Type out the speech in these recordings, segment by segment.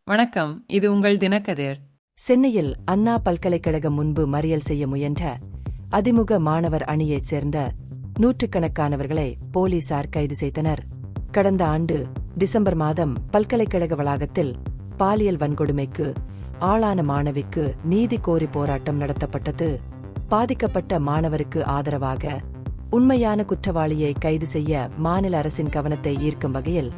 வணக்கம், இது உங்கள் தினக்கதிர். சென்னையில் அண்ணா பல்கலைக்கழகம் முன்பு மறியல் செய்ய முயன்ற அதிமுக மாணவர் அணியைச் சேர்ந்த நூற்றுக்கணக்கானவர்களை போலீசார் கைது செய்தனர். கடந்த ஆண்டு டிசம்பர் மாதம் பல்கலைக்கழக வளாகத்தில் பாலியல் வன்கொடுமைக்கு ஆளான மாணவிக்கு நீதி கோரி போராட்டம் நடத்தப்பட்டது. பாதிக்கப்பட்ட மாணவருக்கு ஆதரவாக உண்மையான குற்றவாளியை கைது செய்ய மாநில அரசின் கவனத்தை ஈர்க்கும் வகையில்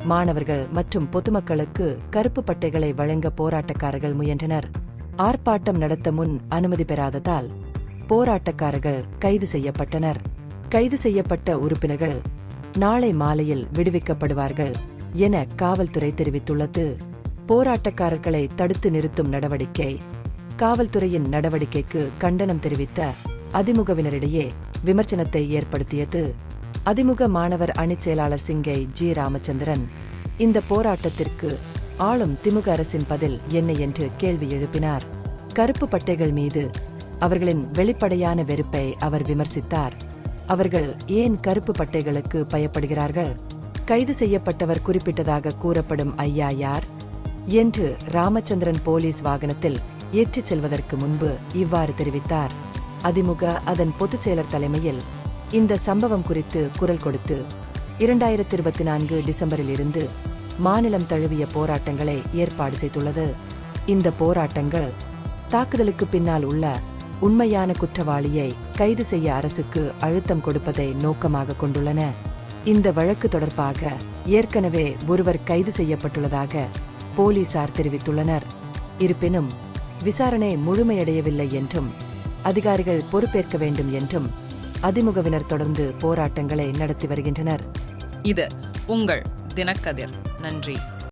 மாணவர்கள் மற்றும் பொதுமக்களுக்கு கருப்பு பட்டைகளை வழங்க போராட்டக்காரர்கள் முயன்றனர். ஆர்ப்பாட்டம் நடத்த முன் அனுமதி பெறாததால் போராட்டக்காரர்கள் கைது செய்யப்பட்டனர். கைது செய்யப்பட்ட உறுப்பினர்கள் நாளை மாலையில் விடுவிக்கப்படுவார்கள் என காவல்துறை தெரிவித்துள்ளது. போராட்டக்காரர்களை தடுத்து நிறுத்தும் நடவடிக்கை காவல்துறையின் நடவடிக்கைக்கு கண்டனம் தெரிவித்த அதிமுகவினரிடையே விமர்சனத்தை ஏற்படுத்தியது. அதிமுக மாணவர் அணிச் செயலாளர் சிங்கை ஜி ராமச்சந்திரன் இந்த போராட்டத்திற்கு ஆளும் திமுக அரசின் பதில் என்ன என்று கேள்வி எழுப்பினார். கருப்பு பட்டைகள் மீது அவர்களின் வெளிப்படையான வெறுப்பை அவர் விமர்சித்தார். அவர்கள் ஏன் கருப்பு பட்டைகளுக்கு பயப்படுகிறார்கள்? கைது செய்யப்பட்டவர் குறிப்பிட்டதாக கூறப்படும் ஐயா யார் என்று ராமச்சந்திரன் போலீஸ் வாகனத்தில் ஏற்றிச் செல்வதற்கு முன்பு இவ்வாறு தெரிவித்தார். அதிமுக அதன் பொதுச் செயலர் தலைமையில் இந்த சம்பவம் குறித்து குரல் கொடுத்து 2024 டிசம்பரில் இருந்து மாநிலம் தழுவிய போராட்டங்களை ஏற்பாடு செய்துள்ளது. இந்த போராட்டங்கள் தாக்குதலுக்கு பின்னால் உள்ள உண்மையான குற்றவாளியை கைது செய்ய அரசுக்கு அழுத்தம் கொடுப்பதை நோக்கமாக கொண்டுள்ளன. இந்த வழக்கு தொடர்பாக ஏற்கனவே ஒருவர் கைது செய்யப்பட்டுள்ளதாக போலீசார் தெரிவித்துள்ளனர். இருப்பினும் விசாரணை முழுமையடையவில்லை என்றும் அதிகாரிகள் பொறுப்பேற்க வேண்டும் என்றும் அதிமுகவினர் தொடர்ந்து போராட்டங்களை நடத்தி வருகின்றனர். இது உங்கள் தினக்கதிர். நன்றி.